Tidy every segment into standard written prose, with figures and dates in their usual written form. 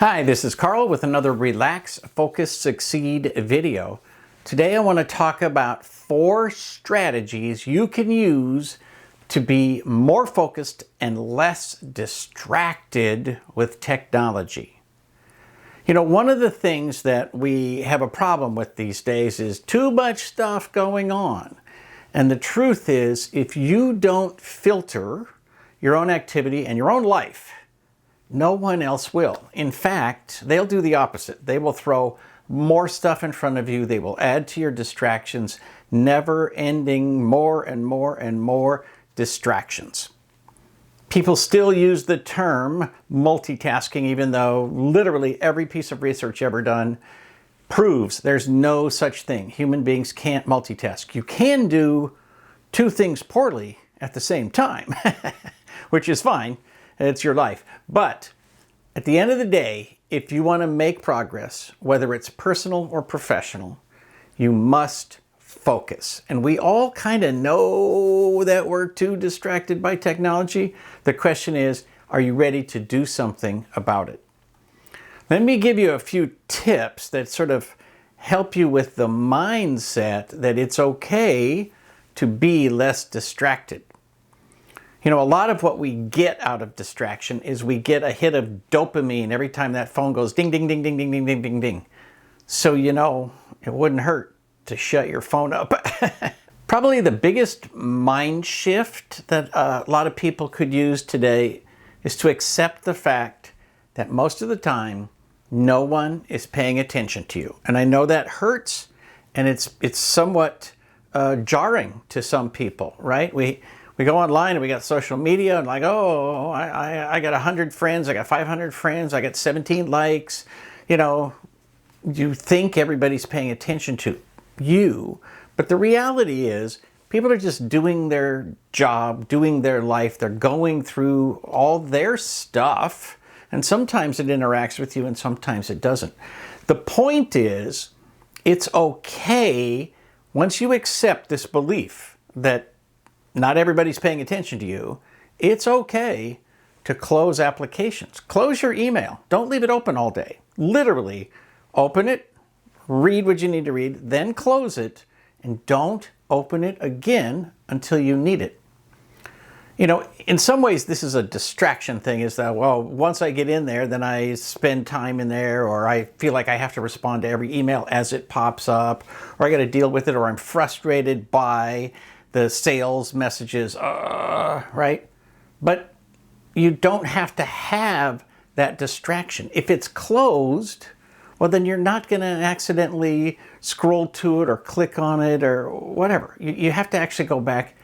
Hi, this is Karl with another Relax, Focus, Succeed video. Today I want to talk about 4 strategies you can use to be more focused and less distracted with technology. You know, one of the things that we have a problem with these days is too much stuff going on. And the truth is, if you don't filter your own activity and your own life, no one else will. In fact, they'll do the opposite. They will throw more stuff in front of you. They will add to your distractions, never-ending more and more and more distractions. People still use the term multitasking, even though literally every piece of research ever done proves there's no such thing. Human beings can't multitask. You can do 2 things poorly at the same time, which is fine. It's your life. But at the end of the day, if you want to make progress, whether it's personal or professional, you must focus. And we all kind of know that we're too distracted by technology. The question is, are you ready to do something about it? Let me give you a few tips that sort of help you with the mindset that it's okay to be less distracted. You know, a lot of what we get out of distraction is we get a hit of dopamine every time that phone goes ding, ding, ding, ding, ding, ding, ding, ding, ding. So, you know, it wouldn't hurt to shut your phone up. Probably the biggest mind shift that a lot of people could use today is to accept the fact that most of the time, no one is paying attention to you. And I know that hurts, and it's somewhat jarring to some people, right? We go online and we got social media and like, oh, I got 100 friends, I got 500 friends, I got 17 likes. You know, you think everybody's paying attention to you, but the reality is people are just doing their job, doing their life. They're going through all their stuff, and sometimes it interacts with you and sometimes it doesn't. The point is, it's okay once you accept this belief that not everybody's paying attention to you, it's okay to close applications. Close your email. Don't leave it open all day. Literally, open it, read what you need to read, then close it, and don't open it again until you need it. You know, in some ways, this is a distraction thing, is that, well, once I get in there, then I spend time in there, or I feel like I have to respond to every email as it pops up, or I got to deal with it, or I'm frustrated by the sales messages, right? But you don't have to have that distraction. If it's closed, well, then you're not going to accidentally scroll to it or click on it or whatever. You have to actually go back,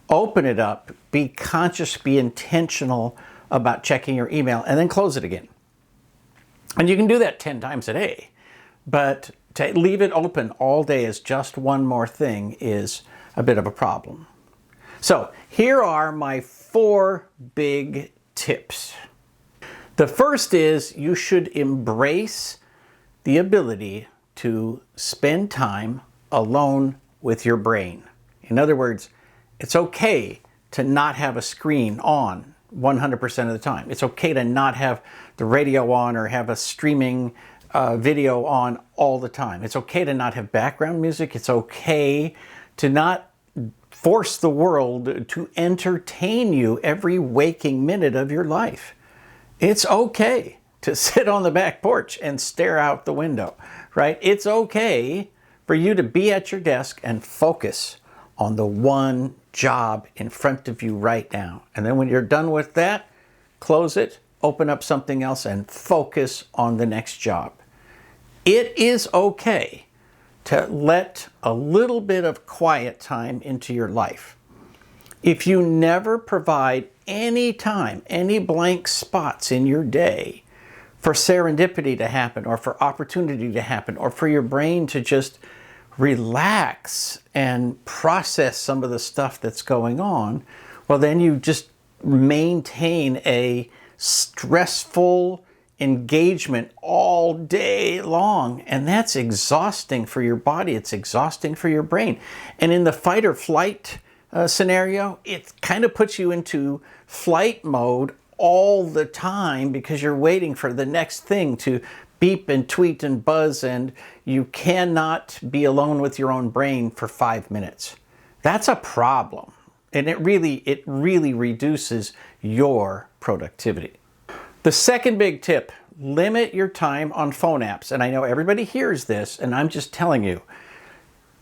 open it up, be conscious, be intentional about checking your email, and then close it again. And you can do that 10 times a day. But to leave it open all day as just one more thing is a bit of a problem. So here are my 4 big tips. The first is you should embrace the ability to spend time alone with your brain. In other words, it's okay to not have a screen on 100% of the time. It's okay to not have the radio on or have a streaming video on all the time. It's okay to not have background music. It's okay to not force the world to entertain you every waking minute of your life. It's okay to sit on the back porch and stare out the window, right? It's okay for you to be at your desk and focus on the one job in front of you right now. And then when you're done with that, close it, open up something else, and focus on the next job. It is okay to let a little bit of quiet time into your life. If you never provide any time, any blank spots in your day for serendipity to happen, or for opportunity to happen, or for your brain to just relax and process some of the stuff that's going on, well, then you just maintain a stressful engagement all day long, and that's exhausting for your body. It's exhausting for your brain. And in the fight or flight scenario, it kind of puts you into flight mode all the time because you're waiting for the next thing to beep and tweet and buzz, and you cannot be alone with your own brain for 5 minutes. That's a problem. And it really reduces your productivity. The second big tip, limit your time on phone apps. And I know everybody hears this, and I'm just telling you,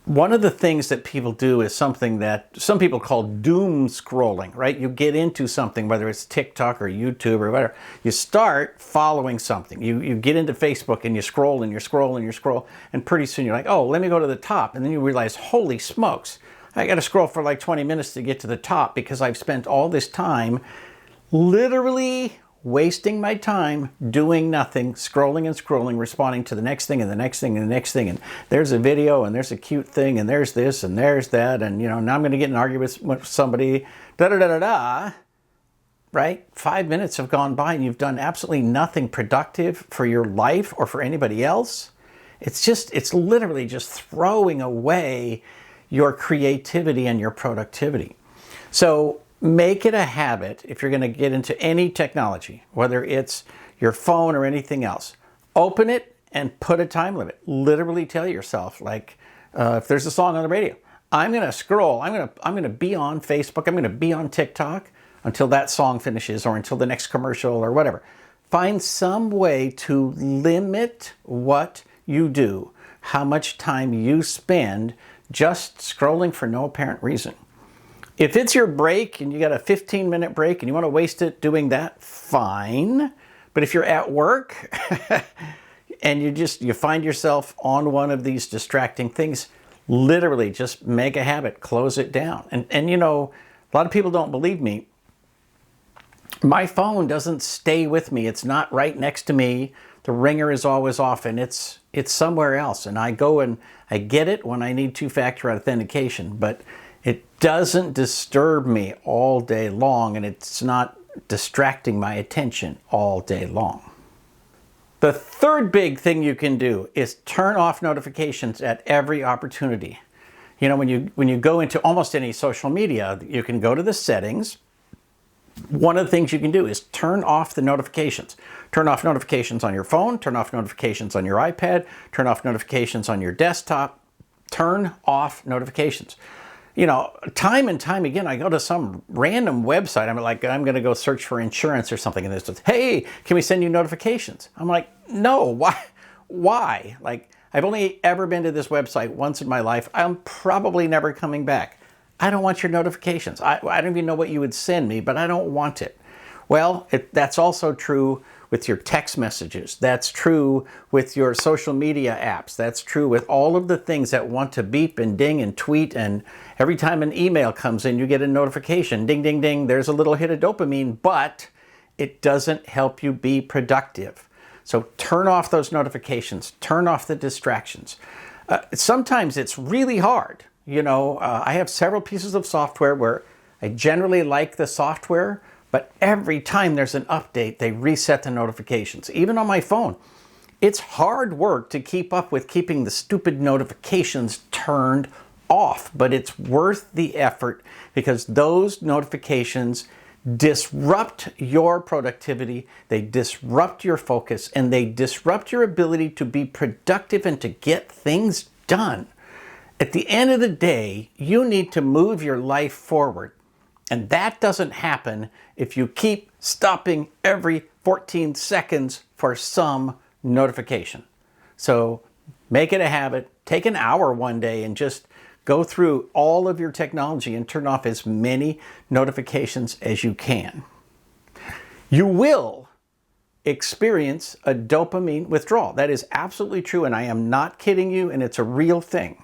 one of the things that people do is something that some people call doom scrolling, right? You get into something, whether it's TikTok or YouTube or whatever. You start following something. You get into Facebook and you scroll and you scroll and you scroll, and pretty soon you're like, oh, let me go to the top. And then you realize, holy smokes, I got to scroll for like 20 minutes to get to the top because I've spent all this time literally wasting my time doing nothing, scrolling and scrolling, responding to the next thing and the next thing and the next thing. And there's a video and there's a cute thing and there's this and there's that. And, you know, now I'm going to get in an argument with somebody, right? 5 minutes have gone by and you've done absolutely nothing productive for your life or for anybody else. It's literally just throwing away your creativity and your productivity. So make it a habit, if you're going to get into any technology, whether it's your phone or anything else, open it and put a time limit. Literally tell yourself, like, if there's a song on the radio, I'm going to scroll, I'm going to be on Facebook, I'm going to be on TikTok until that song finishes or until the next commercial or whatever. Find some way to limit what you do, how much time you spend just scrolling for no apparent reason. If it's your break and you got a 15-minute break and you want to waste it doing that, fine. But if you're at work and you find yourself on one of these distracting things, literally just make a habit, close it down. And you know, a lot of people don't believe me. My phone doesn't stay with me. It's not right next to me. The ringer is always off, and it's somewhere else. And I go and I get it when I need two-factor authentication, but it doesn't disturb me all day long, and it's not distracting my attention all day long. The third big thing you can do is turn off notifications at every opportunity. You know, when you go into almost any social media, you can go to the settings. One of the things you can do is turn off the notifications. Turn off notifications on your phone, turn off notifications on your iPad, turn off notifications on your desktop. Turn off notifications. You know, time and time again, I go to some random website. I'm going to go search for insurance or something, and this says, hey, can we send you notifications? I'm like, no, why? Like, I've only ever been to this website once in my life. I'm probably never coming back. I don't want your notifications. I don't even know what you would send me, but I don't want it. Well, that's also true with your text messages. That's true with your social media apps. That's true with all of the things that want to beep and ding and tweet. And every time an email comes in, you get a notification. Ding, ding, ding. There's a little hit of dopamine, but it doesn't help you be productive. So turn off those notifications. Turn off the distractions. Sometimes it's really hard. You know, I have several pieces of software where I generally like the software, but every time there's an update, they reset the notifications. Even on my phone, it's hard work to keep up with keeping the stupid notifications turned off, but it's worth the effort because those notifications disrupt your productivity, they disrupt your focus, and they disrupt your ability to be productive and to get things done. At the end of the day, you need to move your life forward. And that doesn't happen if you keep stopping every 14 seconds for some notification. So make it a habit. Take an hour one day and just go through all of your technology and turn off as many notifications as you can. You will experience a dopamine withdrawal. That is absolutely true, and I am not kidding you, and it's a real thing.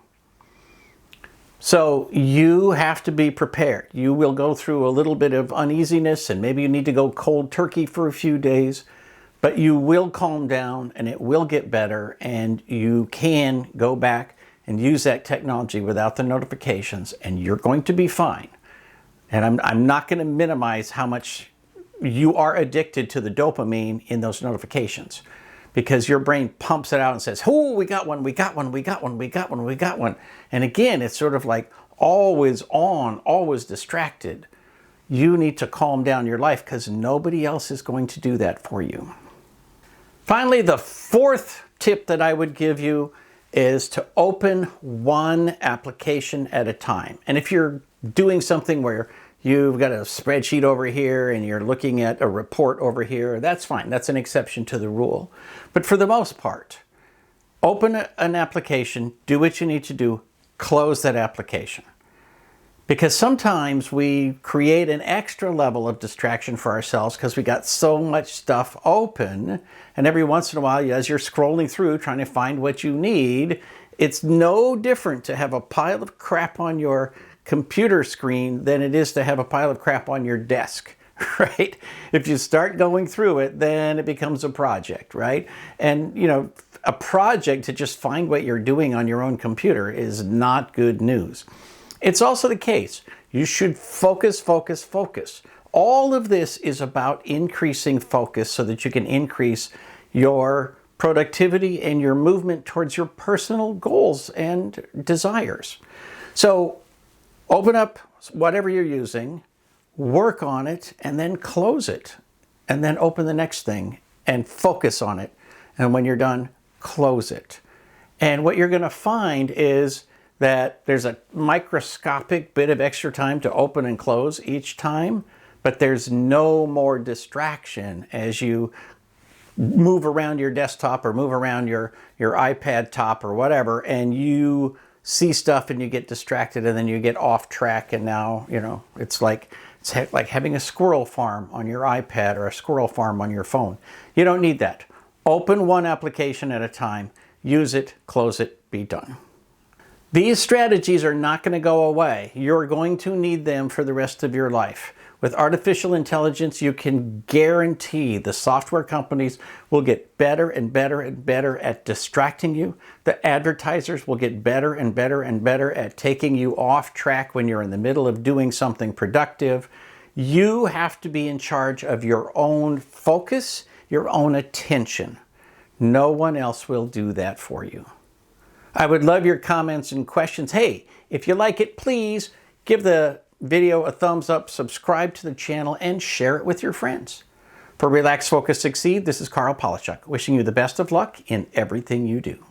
So you have to be prepared. You will go through a little bit of uneasiness, and maybe you need to go cold turkey for a few days, but you will calm down and it will get better, and you can go back and use that technology without the notifications, and you're going to be fine. And I'm not going to minimize how much you are addicted to the dopamine in those notifications, because your brain pumps it out and says, oh, we got one, we got one, we got one, we got one, we got one. And again, it's sort of like always on, always distracted. You need to calm down your life because nobody else is going to do that for you. Finally, the fourth tip that I would give you is to open one application at a time. And if you're doing something where you've got a spreadsheet over here and you're looking at a report over here, that's fine. That's an exception to the rule. But for the most part, open an application, do what you need to do, close that application. Because sometimes we create an extra level of distraction for ourselves because we got so much stuff open, and every once in a while, as you're scrolling through trying to find what you need, it's no different to have a pile of crap on your computer screen than it is to have a pile of crap on your desk, right? If you start going through it, then it becomes a project, right? And, a project to just find what you're doing on your own computer is not good news. It's also the case. You should focus, focus, focus. All of this is about increasing focus so that you can increase your productivity and your movement towards your personal goals and desires. So open up whatever you're using, work on it, and then close it. And then open the next thing and focus on it. And when you're done, close it. And what you're going to find is that there's a microscopic bit of extra time to open and close each time, but there's no more distraction as you move around your desktop or move around your iPad top or whatever, and you see stuff and you get distracted and then you get off track, and now, it's like having a squirrel farm on your iPad or a squirrel farm on your phone. You don't need that. Open one application at a time, use it, close it, be done. These strategies are not going to go away. You're going to need them for the rest of your life. With artificial intelligence, you can guarantee the software companies will get better and better and better at distracting you. The advertisers will get better and better and better at taking you off track when you're in the middle of doing something productive. You have to be in charge of your own focus, your own attention. No one else will do that for you. I would love your comments and questions. Hey, if you like it, please give the video a thumbs up, subscribe to the channel, and share it with your friends. For Relax, Focus, Succeed, this is Karl Palachuk, wishing you the best of luck in everything you do.